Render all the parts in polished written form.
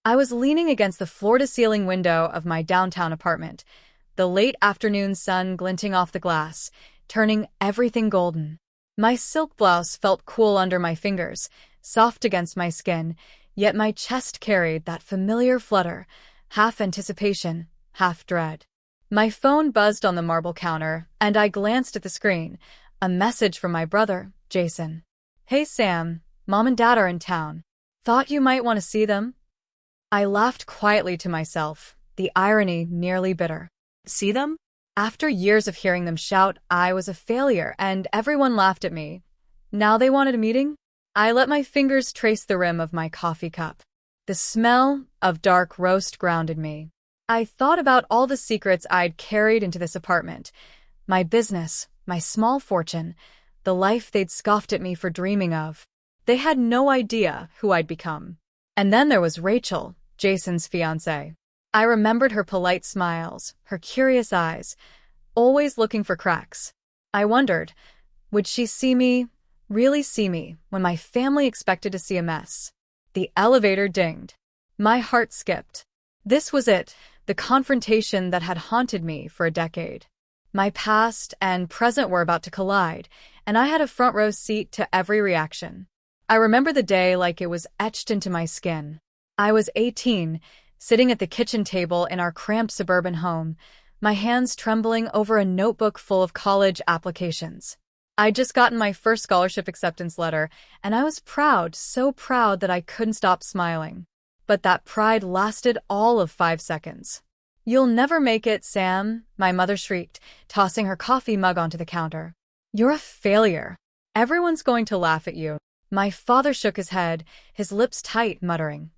I was leaning against the floor-to-ceiling window of my downtown apartment, the late afternoon sun glinting off the glass, turning everything golden. My silk blouse felt cool under my fingers, soft against my skin, yet my chest carried that familiar flutter, half anticipation, half dread. My phone buzzed on the marble counter, and I glanced at the screen. A message from my brother, Jason. "Hey Sam, Mom and Dad are in town. Thought you might want to see them?" I laughed quietly to myself, the irony nearly bitter. See them? After years of hearing them shout I was a failure and everyone laughed at me. Now they wanted a meeting? I let my fingers trace the rim of my coffee cup. The smell of dark roast grounded me. I thought about all the secrets I'd carried into this apartment. My business, my small fortune, the life they'd scoffed at me for dreaming of. They had no idea who I'd become. And then there was Rachel, Jason's fiancée. I remembered her polite smiles, her curious eyes, always looking for cracks. I wondered, would she see me, really see me, when my family expected to see a mess? The elevator dinged. My heart skipped. This was it, the confrontation that had haunted me for a decade. My past and present were about to collide, and I had a front row seat to every reaction. I remember the day like it was etched into my skin. I was 18, sitting at the kitchen table in our cramped suburban home, my hands trembling over a notebook full of college applications. I'd just gotten my first scholarship acceptance letter, and I was proud, so proud that I couldn't stop smiling. But that pride lasted all of 5 seconds. "You'll never make it, Sam," my mother shrieked, tossing her coffee mug onto the counter. "You're a failure. Everyone's going to laugh at you." My father shook his head, his lips tight, muttering,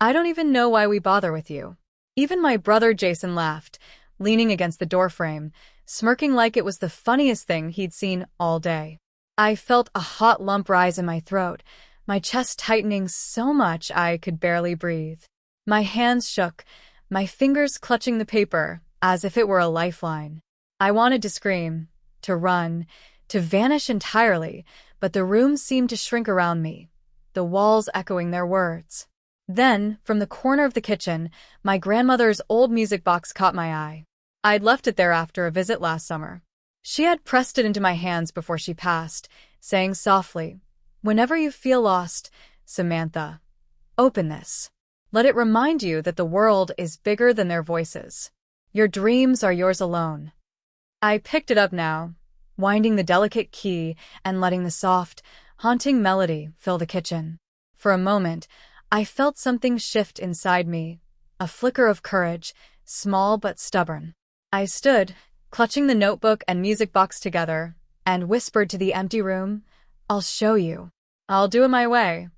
"I don't even know why we bother with you." Even my brother Jason laughed, leaning against the doorframe, smirking like it was the funniest thing he'd seen all day. I felt a hot lump rise in my throat, my chest tightening so much I could barely breathe. My hands shook, my fingers clutching the paper as if it were a lifeline. I wanted to scream, to run, to vanish entirely, but the room seemed to shrink around me, the walls echoing their words. Then, from the corner of the kitchen, my grandmother's old music box caught my eye. I'd left it there after a visit last summer. She had pressed it into my hands before she passed, saying softly, "Whenever you feel lost, Samantha, open this. Let it remind you that the world is bigger than their voices. Your dreams are yours alone." I picked it up now, winding the delicate key and letting the soft, haunting melody fill the kitchen. For a moment, I felt something shift inside me, a flicker of courage, small but stubborn. I stood, clutching the notebook and music box together, and whispered to the empty room, "I'll show you. I'll do it my way."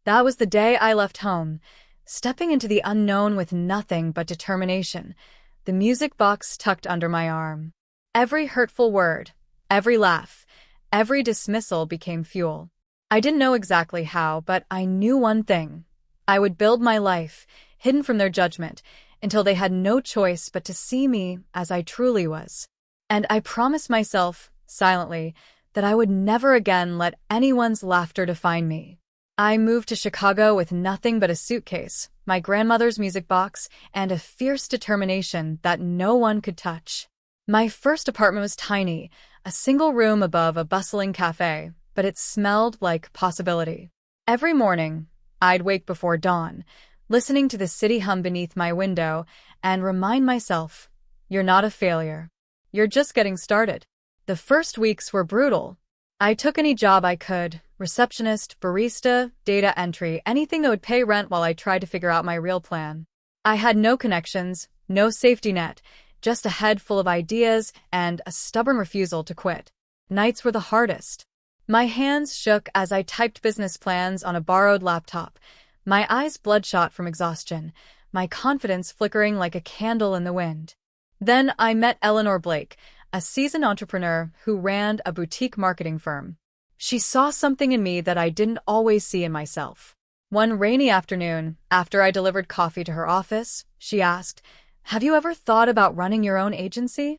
That was the day I left home, stepping into the unknown with nothing but determination, the music box tucked under my arm. Every hurtful word, every laugh, every dismissal became fuel. I didn't know exactly how, but I knew one thing. I would build my life, hidden from their judgment, until they had no choice but to see me as I truly was. And I promised myself, silently, that I would never again let anyone's laughter define me. I moved to Chicago with nothing but a suitcase, my grandmother's music box, and a fierce determination that no one could touch. My first apartment was tiny, a single room above a bustling cafe, but it smelled like possibility. Every morning, I'd wake before dawn, listening to the city hum beneath my window, and remind myself, "You're not a failure. You're just getting started." The first weeks were brutal. I took any job I could, receptionist, barista, data entry, anything that would pay rent while I tried to figure out my real plan. I had no connections, no safety net, just a head full of ideas and a stubborn refusal to quit. Nights were the hardest. My hands shook as I typed business plans on a borrowed laptop, my eyes bloodshot from exhaustion, my confidence flickering like a candle in the wind. Then I met Eleanor Blake, a seasoned entrepreneur who ran a boutique marketing firm. She saw something in me that I didn't always see in myself. One rainy afternoon, after I delivered coffee to her office, she asked, "Have you ever thought about running your own agency?"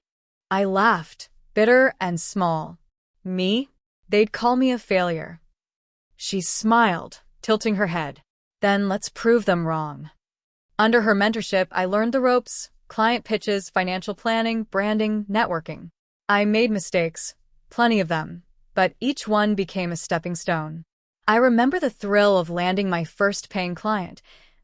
I laughed, bitter and small. Me? They'd call me a failure. She smiled, tilting her head. "Then let's prove them wrong." Under her mentorship, I learned the ropes: client pitches, financial planning, branding, networking. I made mistakes, plenty of them, but each one became a stepping stone. I remember the thrill of landing my first paying client,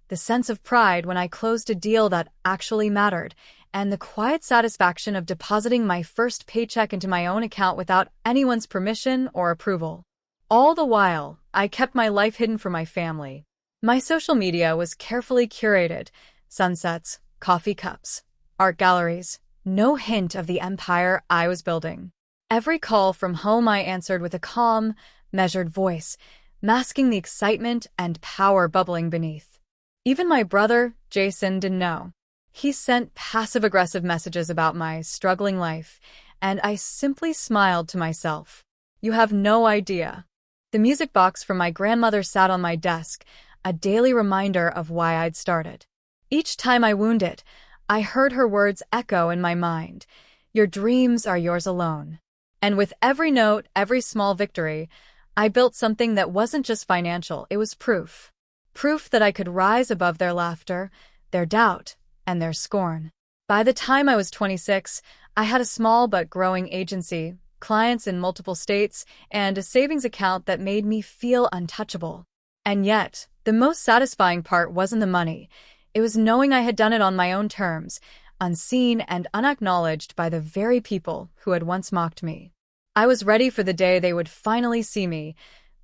the sense of pride when I closed a deal that actually mattered, and the quiet satisfaction of depositing my first paycheck into my own account without anyone's permission or approval. All the while, I kept my life hidden from my family. My social media was carefully curated: sunsets, coffee cups, art galleries, no hint of the empire I was building. Every call from home I answered with a calm, measured voice, masking the excitement and power bubbling beneath. Even my brother, Jason, didn't know. He sent passive-aggressive messages about my struggling life, and I simply smiled to myself. You have no idea. The music box from my grandmother sat on my desk, a daily reminder of why I'd started. Each time I wound it, I heard her words echo in my mind: "Your dreams are yours alone." And with every note, every small victory, I built something that wasn't just financial, it was proof. Proof that I could rise above their laughter, their doubt, and their scorn. By the time I was 26, I had a small but growing agency, clients in multiple states, and a savings account that made me feel untouchable. And yet, the most satisfying part wasn't the money. It was knowing I had done it on my own terms, unseen and unacknowledged by the very people who had once mocked me. I was ready for the day they would finally see me,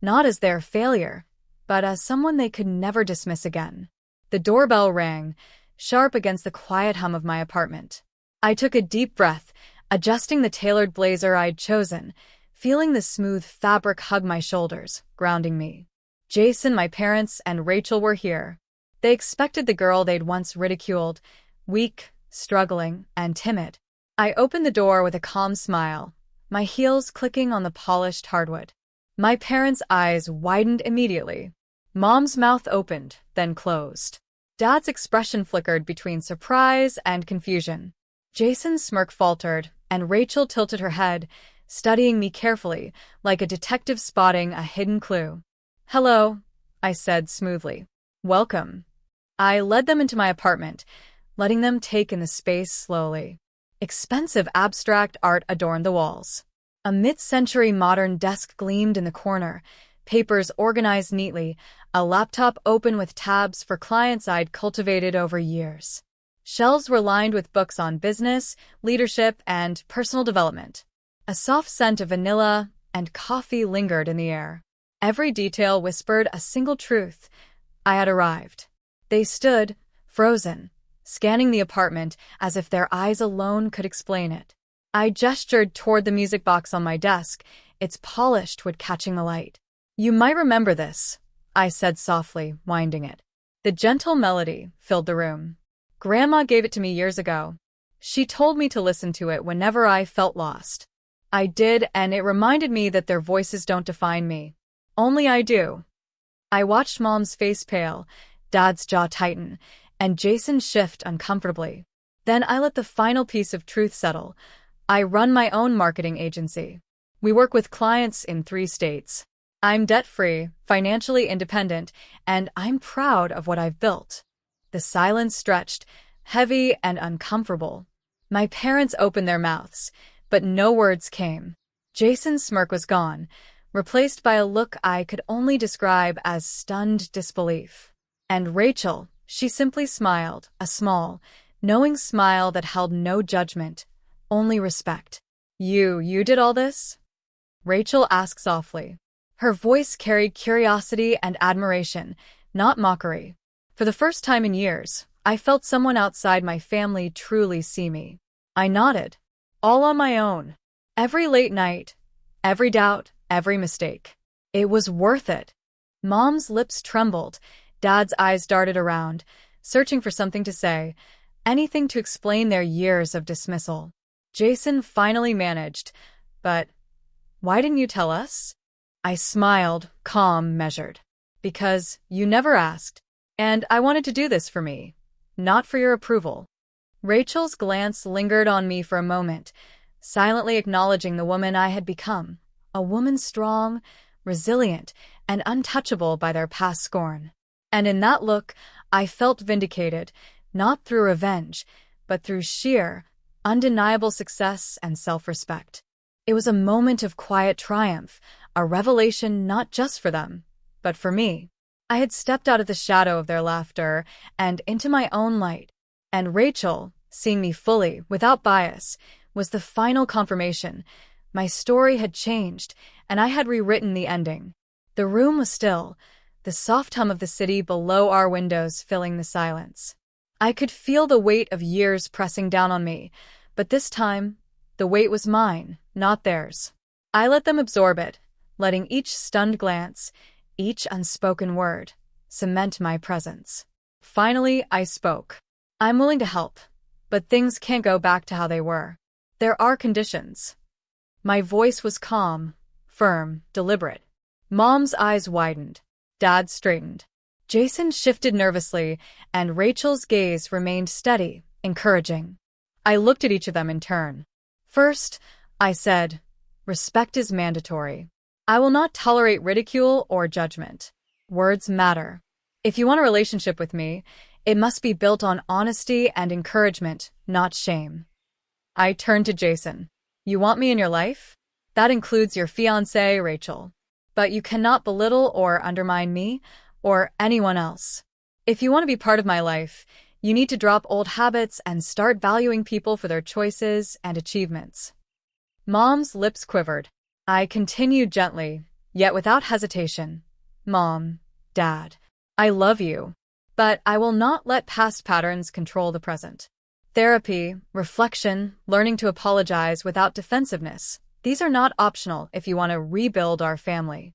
not as their failure, but as someone they could never dismiss again. The doorbell rang, sharp against the quiet hum of my apartment. I took a deep breath, adjusting the tailored blazer I'd chosen, feeling the smooth fabric hug my shoulders, grounding me. Jason, my parents, and Rachel were here. They expected the girl they'd once ridiculed, weak, struggling, and timid. I opened the door with a calm smile, my heels clicking on the polished hardwood. My parents' eyes widened immediately. Mom's mouth opened, then closed. Dad's expression flickered between surprise and confusion. Jason's smirk faltered, and Rachel tilted her head, studying me carefully, like a detective spotting a hidden clue. "Hello," I said smoothly. "Welcome." I led them into my apartment, letting them take in the space slowly. Expensive abstract art adorned the walls. A mid-century modern desk gleamed in the corner, papers organized neatly, a laptop open with tabs for clients I'd cultivated over years. Shelves were lined with books on business, leadership, and personal development. A soft scent of vanilla and coffee lingered in the air. Every detail whispered a single truth: I had arrived. They stood, frozen, scanning the apartment as if their eyes alone could explain it. I gestured toward the music box on my desk, its polished wood catching the light. "You might remember this," I said softly, winding it. The gentle melody filled the room. "Grandma gave it to me years ago. She told me to listen to it whenever I felt lost. I did, and it reminded me that their voices don't define me. Only I do." I watched Mom's face pale, Dad's jaw tighten, and Jason shift uncomfortably. Then I let the final piece of truth settle. I run my own marketing agency. We work with clients in 3 states. I'm debt-free, financially independent, and I'm proud of what I've built. The silence stretched, heavy and uncomfortable. My parents opened their mouths, but no words came. Jason's smirk was gone, replaced by a look I could only describe as stunned disbelief. And Rachel, she simply smiled, a small, knowing smile that held no judgment, only respect. You did all this?" Rachel asked softly. Her voice carried curiosity and admiration, not mockery. For the first time in years, I felt someone outside my family truly see me. I nodded. All on my own. Every late night, every doubt, every mistake. It was worth it. Mom's lips trembled, Dad's eyes darted around, searching for something to say, anything to explain their years of dismissal. Jason finally managed, "But why didn't you tell us?" I smiled, calm, measured. "Because you never asked, and I wanted to do this for me, not for your approval." Rachel's glance lingered on me for a moment, silently acknowledging the woman I had become, a woman strong, resilient, and untouchable by their past scorn. And in that look, I felt vindicated, not through revenge, but through sheer, undeniable success and self-respect. It was a moment of quiet triumph, a revelation not just for them, but for me. I had stepped out of the shadow of their laughter and into my own light, and Rachel, seeing me fully, without bias, was the final confirmation. My story had changed, and I had rewritten the ending. The room was still, the soft hum of the city below our windows filling the silence. I could feel the weight of years pressing down on me, but this time, the weight was mine, not theirs. I let them absorb it, letting each stunned glance, each unspoken word, cement my presence. Finally, I spoke. I'm willing to help, but things can't go back to how they were. There are conditions. My voice was calm, firm, deliberate. Mom's eyes widened. Dad straightened. Jason shifted nervously, and Rachel's gaze remained steady, encouraging. I looked at each of them in turn. First, I said, respect is mandatory. I will not tolerate ridicule or judgment. Words matter. If you want a relationship with me, it must be built on honesty and encouragement, not shame. I turned to Jason. You want me in your life? That includes your fiancée, Rachel. But you cannot belittle or undermine me or anyone else. If you want to be part of my life, you need to drop old habits and start valuing people for their choices and achievements. Mom's lips quivered. I continued gently, yet without hesitation. Mom, Dad, I love you, but I will not let past patterns control the present. Therapy, reflection, learning to apologize without defensiveness. These are not optional if you want to rebuild our family.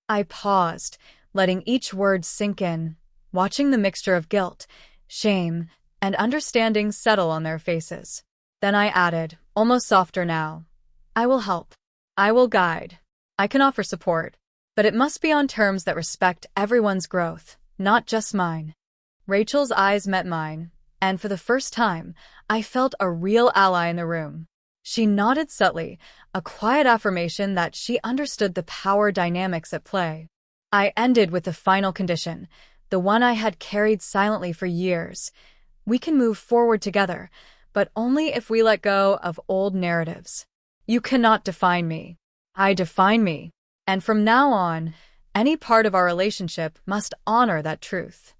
I paused, letting each word sink in, watching the mixture of guilt, shame, and understanding settle on their faces. Then I added, almost softer now, I will help. I will guide. I can offer support, but it must be on terms that respect everyone's growth, not just mine. Rachel's eyes met mine, and for the first time, I felt a real ally in the room. She nodded subtly, a quiet affirmation that she understood the power dynamics at play. I ended with the final condition, the one I had carried silently for years. We can move forward together, but only if we let go of old narratives. You cannot define me. I define me. And from now on, any part of our relationship must honor that truth.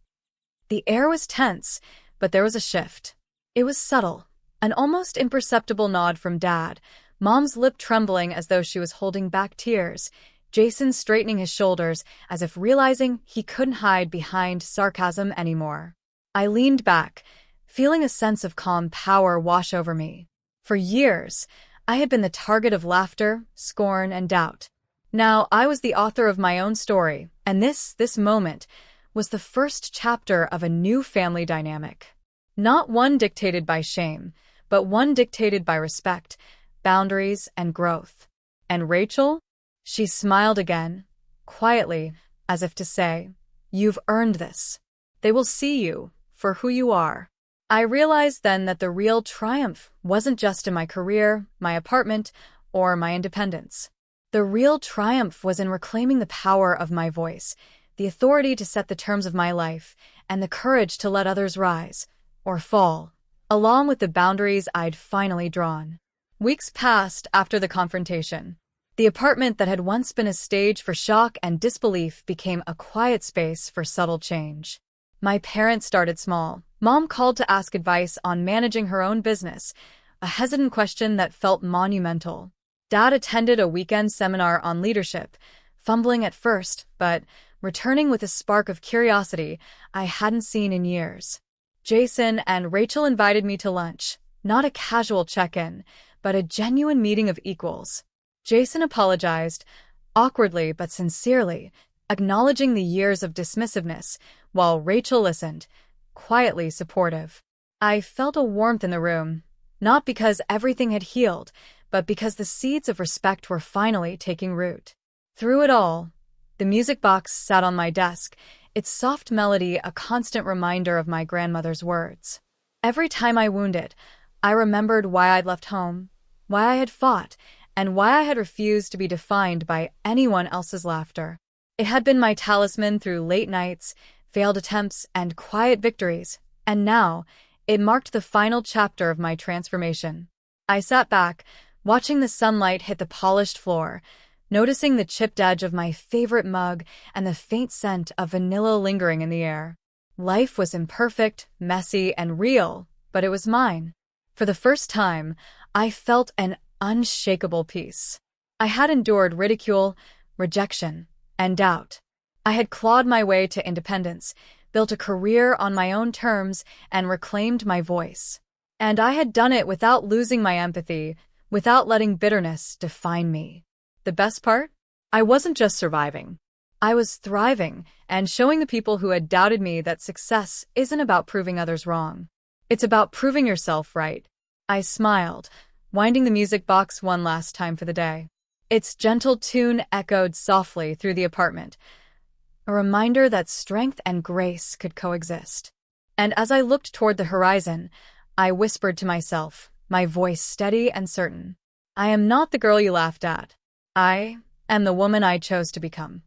The air was tense, but there was a shift. It was subtle, an almost imperceptible nod from Dad, Mom's lip trembling as though she was holding back tears, Jason straightening his shoulders as if realizing he couldn't hide behind sarcasm anymore. I leaned back, feeling a sense of calm power wash over me. For years, I had been the target of laughter, scorn, and doubt. Now I was the author of my own story, and this moment was the first chapter of a new family dynamic. Not one dictated by shame, but one dictated by respect, boundaries, and growth. And Rachel? She smiled again, quietly, as if to say, "You've earned this. They will see you for who you are." I realized then that the real triumph wasn't just in my career, my apartment, or my independence. The real triumph was in reclaiming the power of my voice, the authority to set the terms of my life, and the courage to let others rise, or fall, along with the boundaries I'd finally drawn. Weeks passed after the confrontation. The apartment that had once been a stage for shock and disbelief became a quiet space for subtle change. My parents started small. Mom called to ask advice on managing her own business, a hesitant question that felt monumental. Dad attended a weekend seminar on leadership, fumbling at first, but returning with a spark of curiosity I hadn't seen in years. Jason and Rachel invited me to lunch, not a casual check-in, but a genuine meeting of equals. Jason apologized, awkwardly but sincerely, acknowledging the years of dismissiveness, while Rachel listened, quietly supportive. I felt a warmth in the room, not because everything had healed, but because the seeds of respect were finally taking root. Through it all, the music box sat on my desk, its soft melody a constant reminder of my grandmother's words. Every time I wounded, I remembered why I'd left home, why I had fought, and why I had refused to be defined by anyone else's laughter. It had been my talisman through late nights, failed attempts, and quiet victories, and now it marked the final chapter of my transformation. I sat back, watching the sunlight hit the polished floor, noticing the chipped edge of my favorite mug and the faint scent of vanilla lingering in the air. Life was imperfect, messy, and real, but it was mine. For the first time, I felt an unshakable peace. I had endured ridicule, rejection, and doubt. I had clawed my way to independence, built a career on my own terms, and reclaimed my voice. And I had done it without losing my empathy, without letting bitterness define me. The best part? I wasn't just surviving. I was thriving and showing the people who had doubted me that success isn't about proving others wrong. It's about proving yourself right. I smiled, winding the music box one last time for the day. Its gentle tune echoed softly through the apartment, a reminder that strength and grace could coexist. And as I looked toward the horizon, I whispered to myself, my voice steady and certain, I am not the girl you laughed at. I am the woman I chose to become.